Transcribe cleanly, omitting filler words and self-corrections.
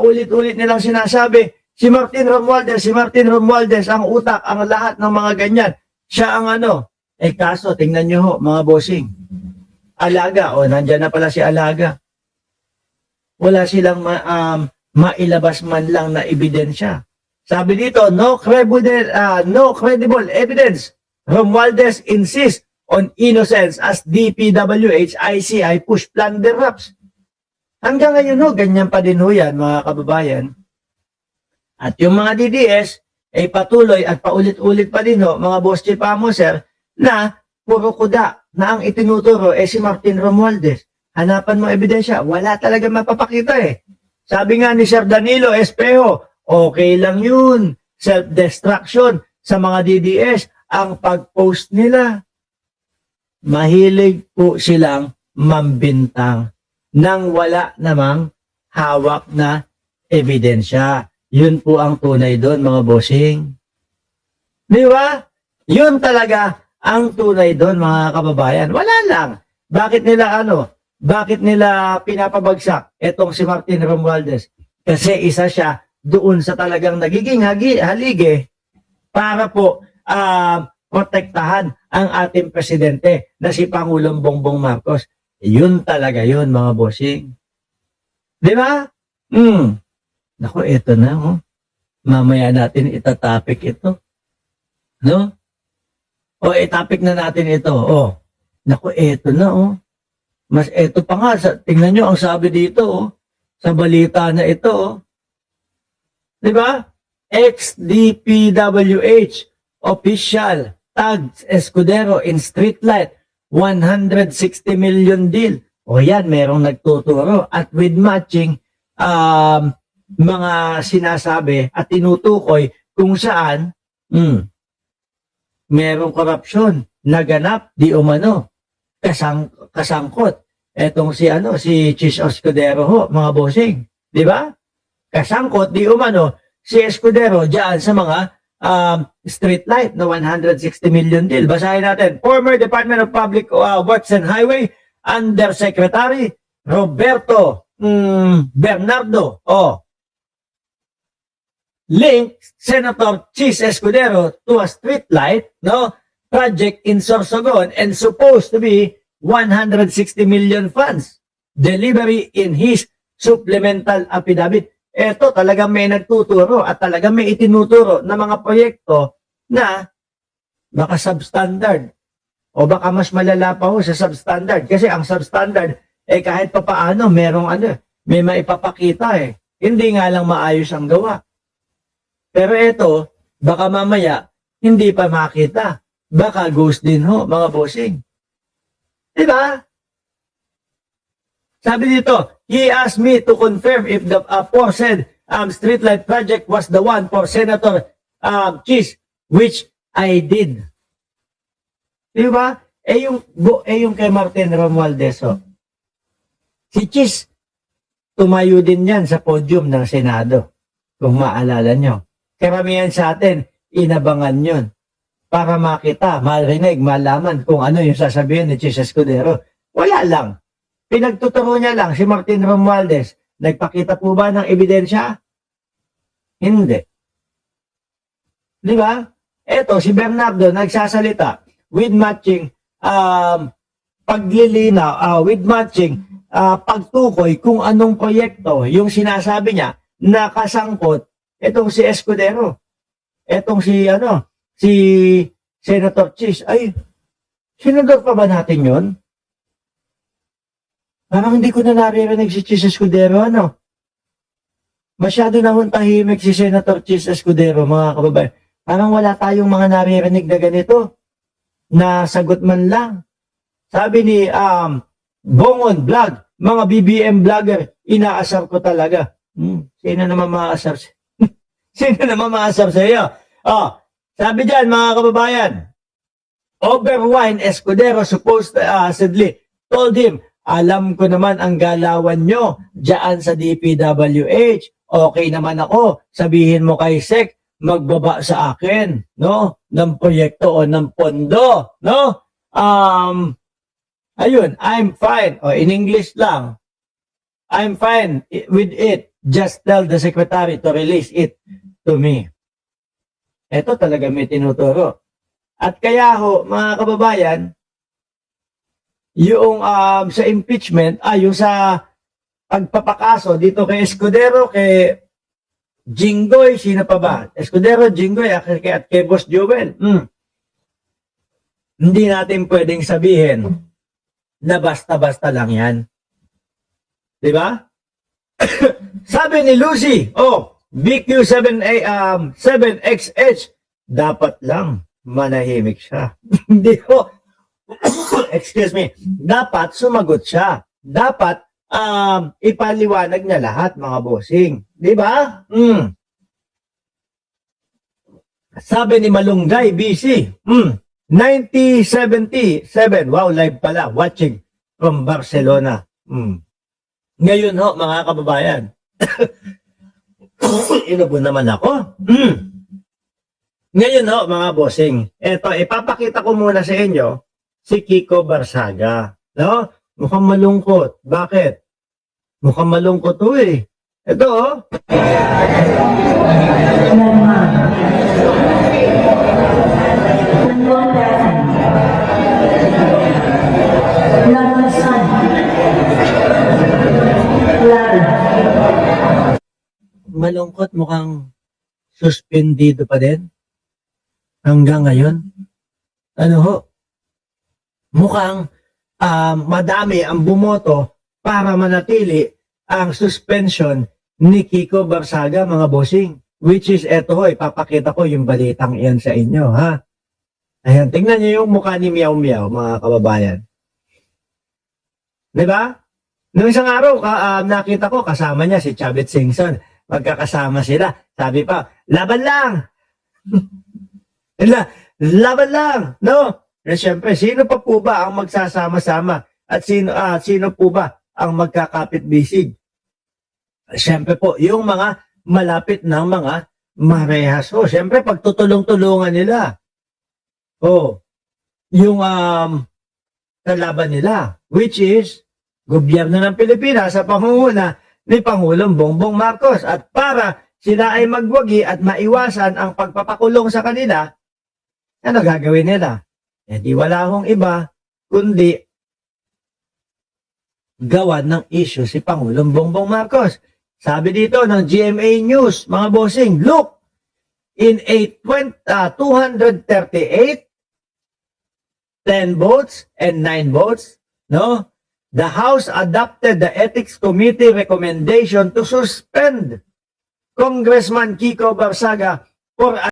paulit-ulit nilang sinasabi, si Martin Romualdez, ang utak, ang lahat ng mga ganyan. Siya ang ano. Kaso, tingnan nyo ho, mga bossing. Alaga, nandyan na pala si Alaga. Wala silang mailabas man lang na ebidensya. Sabi dito, no credible evidence. Romualdez insists on innocence as DPWH ICI push plunder raps. Hanggang ngayon ho, ganyan pa din ho yan, mga kababayan. At yung mga DDS ay patuloy at paulit-ulit pa din ho, mga boss chipamo sir, na puro kuda na ang itinuturo si Martin Romualdez. Hanapan mo ebidensya, wala talaga mapapakita Sabi nga ni Sir Danilo Espejo, okay lang yun, self-destruction sa mga DDS, ang pag-post nila. Mahilig po silang mambintang nang wala namang hawak na ebidensya. Yun po ang tunay doon, mga bossing. Di ba? Yun talaga ang tunay doon, mga kababayan. Wala lang. Bakit nila pinapabagsak etong si Martin Romualdez? Kasi isa siya doon sa talagang nagiging haligi para po protektahan ang ating presidente na si Pangulong Bongbong Marcos. Yun talaga yun, mga bossing. Di ba? Naku, eto na. Mamaya natin itatopic ito. No? Topic na natin ito. Naku, eto na. Mas eto pa nga. Tingnan nyo ang sabi dito. Sa balita na ito. Di ba? Ex-DPWH official tags Escudero in streetlight 160 million deal. Yan, merong nagtuturo. At with matching mga sinasabi at tinutukoy kung saan merong korupsyon naganap di umano kasangkot etong si Chis Escudero ho, mga bossing, di ba? Kasangkot di umano si Escudero diyan sa mga street light na 160 million deal. Basahin natin. Former Department of Public Works and Highway Undersecretary Roberto Bernardo link Senator Chis Escudero to a street light project in Sorsogon and supposed to be 160 million funds delivery in his supplemental affidavit. Ito talagang may nagtuturo at talagang may itinuturo na mga proyekto na baka substandard o baka mas malala pa ho sa substandard kasi ang substandard kahit pa paano merong may maipapakita hindi nga lang maayos ang gawa. Pero ito, baka mamaya, hindi pa makita. Baka ghost din ho, mga bossing. Diba? Sabi dito, he asked me to confirm if the aforesaid streetlight project was the one for Senator Chis, which I did. Diba? Yung kay Martin Romualdez, si Chis, tumayo din yan sa podium ng Senado. Kung maalala nyo. Karamihan sa atin, inabangan yun. Para makita, marinig, malaman kung ano yung sasabihin ni Chis Escudero. Wala lang. Pinagtuturo niya lang si Martin Romualdez. Nagpakita po ba ng ebidensya? Hindi. Di ba? Eto, si Bernardo nagsasalita with matching paglilinaw, with matching pagtukoy kung anong proyekto yung sinasabi niya na kasangkot etong si Escudero. Etong si Senator Chis. Ay, senador pa ba natin yun? Parang hindi ko na naririnig si Chis Escudero, Masyado na tahimik si Senator Chis Escudero, mga kababayan. Parang wala tayong mga naririnig na ganito. Na sagot man lang. Sabi ni Bongon Vlog, mga BBM vlogger, inaasar ko talaga. Sino naman maasar? Sino naman maasar sa iyo? Sabi dyan, mga kababayan, Overwine Escudero supposedly told him, alam ko naman ang galawan nyo dyan sa DPWH. Okay naman ako. Sabihin mo kay Sec, magbaba sa akin, ng proyekto o ng pondo, ayun, I'm fine. In English lang, I'm fine with it Just tell the secretary to release it to me. Ito talaga may tinuturo. At kaya ho, mga kababayan, yung sa impeachment, yung sa pagpapakaso dito kay Escudero, kay Jinggoy, sino pa ba? Escudero, Jinggoy, at kay Boss Joel. Hindi natin pwedeng sabihin na basta-basta lang yan. Di ba? Sabi ni Lucy, BQ7A 7XH, dapat lang manahimik siya. Hindi ko, excuse me, dapat sumagot siya. Dapat ipaliwanag niya lahat, mga bossing. Di ba? Sabi ni Malunggay, BC, 9077, wow, live pala, watching from Barcelona. Ngayon ho, mga kababayan, inubo naman ako. Ngayon ho, mga bossing, eto, ipapakita ko muna sa inyo si Kiko Barsaga. No? Mukhang malungkot. Bakit? Mukhang malungkot to eh. Ito oh. Malungkot, mukhang suspendido pa din hanggang ngayon. Ano ho? Mukhang madami ang bumoto para manatili ang suspension ni Kiko Barsaga, mga bossing. Which is, eto ho, ipapakita ko yung balitang iyan sa inyo, ha? Ayan, tingnan niyo yung mukha ni Meow Meow, mga kababayan. Diba? Noong isang araw, nakita ko, kasama niya si Chavit Singson. Magkakasama sila. Sabi pa, laban lang! Laban lang! No? Eh, siyempre, sino pa po ba ang magsasama-sama? At sino po ba ang magkakapit-bisig? Siyempre po, yung mga malapit ng mga marehas. Siyempre, pagtutulong-tulungan nila. Yung kalaban nila, which is gobyerno ng Pilipinas sa pangunguna ni Pangulong Bongbong Marcos. At para sila ay magwagi at maiwasan ang pagpapakulong sa kanila, ano gagawin nila? Di wala akong iba, kundi gawan ng issue si Pangulong Bongbong Marcos. Sabi dito ng GMA News, mga bossing, look, in a 238, 10 votes and 9 votes, no? The House adopted the Ethics Committee recommendation to suspend Congressman Kiko Barsaga for